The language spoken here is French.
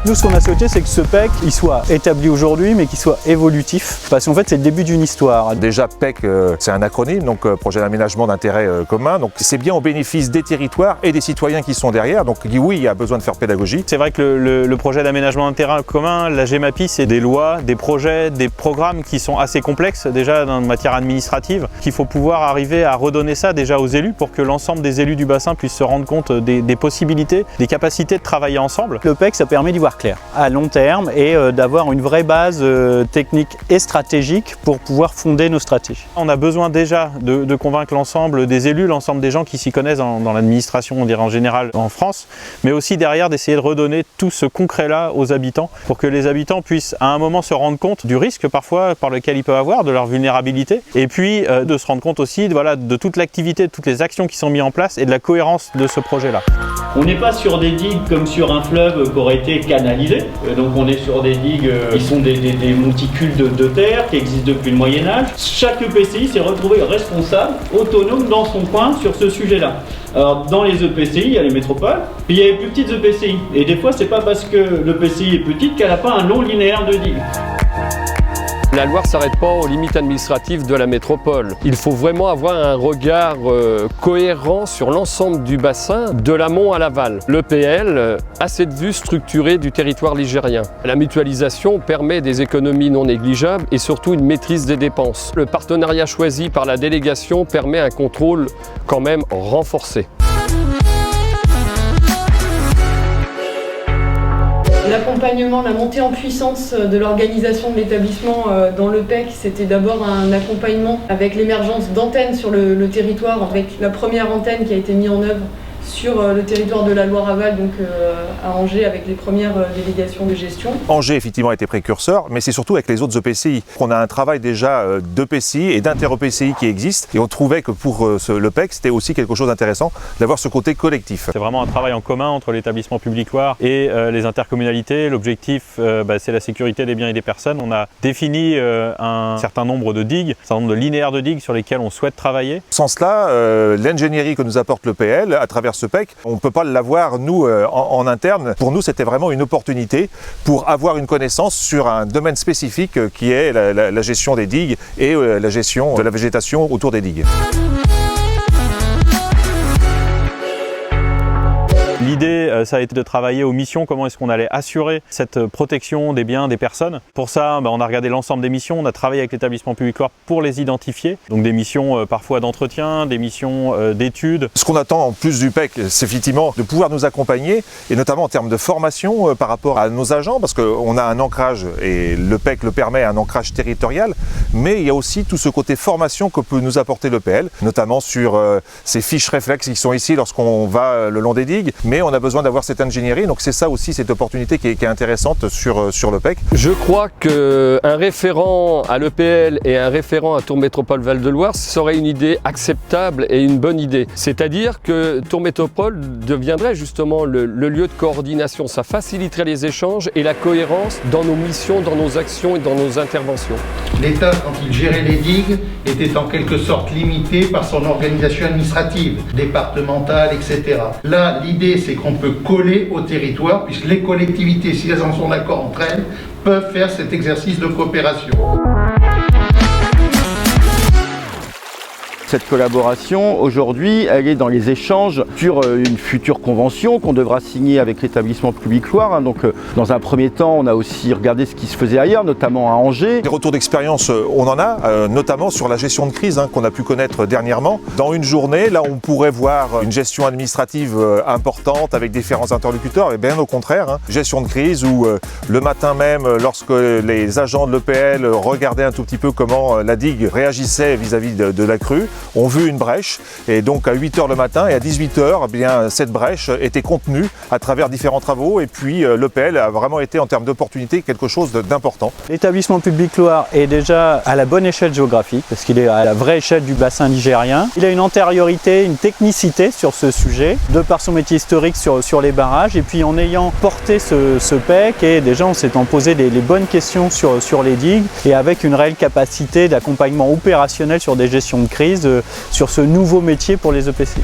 Nous, ce qu'on a souhaité, c'est que ce PEC, il soit établi aujourd'hui, mais qu'il soit évolutif, parce qu'en fait, c'est le début d'une histoire. Déjà, PEC, c'est un acronyme, donc projet d'aménagement d'intérêt commun. Donc c'est bien au bénéfice des territoires et des citoyens qui sont derrière. Donc oui, il y a besoin de faire pédagogie. C'est vrai que le projet d'aménagement d'intérêt commun, la GEMAPI, c'est des lois, des projets, des programmes qui sont assez complexes déjà en matière administrative, qu'il faut pouvoir arriver à redonner ça déjà aux élus pour que l'ensemble des élus du bassin puissent se rendre compte des possibilités, des capacités de travailler ensemble. Le PEC, ça permet d'y voir clair à long terme et d'avoir une vraie base technique et stratégique pour pouvoir fonder nos stratégies. On a besoin déjà de convaincre l'ensemble des élus, l'ensemble des gens qui s'y connaissent dans l'administration, on dirait en général en France, mais aussi derrière d'essayer de redonner tout ce concret-là aux habitants pour que les habitants puissent à un moment se rendre compte du risque parfois par lequel ils peuvent avoir, de leur vulnérabilité, et puis de se rendre compte aussi de toute l'activité, de toutes les actions qui sont mises en place et de la cohérence de ce projet-là. On n'est pas sur des digues comme sur un fleuve qui aurait été canalisé, donc on est sur des digues qui sont des monticules de terre qui existent depuis le Moyen-Âge. Chaque EPCI s'est retrouvé responsable, autonome dans son coin sur ce sujet-là. Alors dans les EPCI, il y a les métropoles, puis il y a les plus petites EPCI. Et des fois, c'est pas parce que l'EPCI est petite qu'elle n'a pas un long linéaire de digues. La Loire ne s'arrête pas aux limites administratives de la métropole. Il faut vraiment avoir un regard cohérent sur l'ensemble du bassin, de l'amont à l'aval. L'EPL a cette vue structurée du territoire ligérien. La mutualisation permet des économies non négligeables et surtout une maîtrise des dépenses. Le partenariat choisi par la délégation permet un contrôle quand même renforcé. L'accompagnement, la montée en puissance de l'organisation de l'établissement dans le PEC, c'était d'abord un accompagnement avec l'émergence d'antennes sur le territoire, avec la première antenne qui a été mise en œuvre sur le territoire de la Loire-Aval, donc à Angers, avec les premières délégations de gestion. Angers, effectivement, a été précurseur, mais c'est surtout avec les autres EPCI. On a un travail déjà d'EPCI et d'inter-EPCI qui existe, et on trouvait que pour le PEC, c'était aussi quelque chose d'intéressant d'avoir ce côté collectif. C'est vraiment un travail en commun entre l'établissement public Loire et les intercommunalités. L'objectif, c'est la sécurité des biens et des personnes. On a défini un certain nombre de digues, un certain nombre de linéaires de digues sur lesquels on souhaite travailler. Sans cela, l'ingénierie que nous apporte le PL, à travers ce PEC, on ne peut pas l'avoir, nous, en interne. Pour nous, c'était vraiment une opportunité pour avoir une connaissance sur un domaine spécifique qui est la gestion des digues et la gestion de la végétation autour des digues. L'idée, ça a été de travailler aux missions, comment est-ce qu'on allait assurer cette protection des biens, des personnes. Pour ça, on a regardé l'ensemble des missions, on a travaillé avec l'établissement public Loire pour les identifier. Donc des missions parfois d'entretien, des missions d'études. Ce qu'on attend en plus du PEC, c'est effectivement de pouvoir nous accompagner, et notamment en termes de formation par rapport à nos agents, parce qu'on a un ancrage, et le PEC le permet, un ancrage territorial, mais il y a aussi tout ce côté formation que peut nous apporter le PL, notamment sur ces fiches réflexes qui sont ici lorsqu'on va le long des digues. Mais on a besoin d'avoir cette ingénierie, donc c'est ça aussi, cette opportunité qui est intéressante sur le PEC. Je crois qu'un référent à l'EPL et un référent à Tours Métropole Val-de-Loire serait une idée acceptable et une bonne idée. C'est-à-dire que Tours Métropole deviendrait justement le lieu de coordination. Ça faciliterait les échanges et la cohérence dans nos missions, dans nos actions et dans nos interventions. L'État, quand il gérait les digues, était en quelque sorte limité par son organisation administrative, départementale, etc. Là, l'idée, c'est qu'on peut coller au territoire, puisque les collectivités, si elles en sont d'accord entre elles, peuvent faire cet exercice de coopération. Cette collaboration, aujourd'hui, elle est dans les échanges sur une future convention qu'on devra signer avec l'établissement public Loire. Donc, dans un premier temps, on a aussi regardé ce qui se faisait ailleurs, notamment à Angers. Des retours d'expérience, on en a, notamment sur la gestion de crise qu'on a pu connaître dernièrement. Dans une journée, là, on pourrait voir une gestion administrative importante avec différents interlocuteurs, et bien au contraire, gestion de crise où le matin même, lorsque les agents de l'EPL regardaient un tout petit peu comment la digue réagissait vis-à-vis de la crue, ont vu une brèche, et donc à 8 h le matin et à 18 h, eh bien, cette brèche était contenue à travers différents travaux, et puis l'EPL a vraiment été en termes d'opportunité quelque chose d'important. L'établissement public Loire est déjà à la bonne échelle géographique, parce qu'il est à la vraie échelle du bassin ligérien. Il a une antériorité, une technicité sur ce sujet, de par son métier historique sur les barrages, et puis en ayant porté ce PEC, et déjà on s'est posé les bonnes questions sur les digues, et avec une réelle capacité d'accompagnement opérationnel sur des gestions de crise, sur ce nouveau métier pour les EPCI.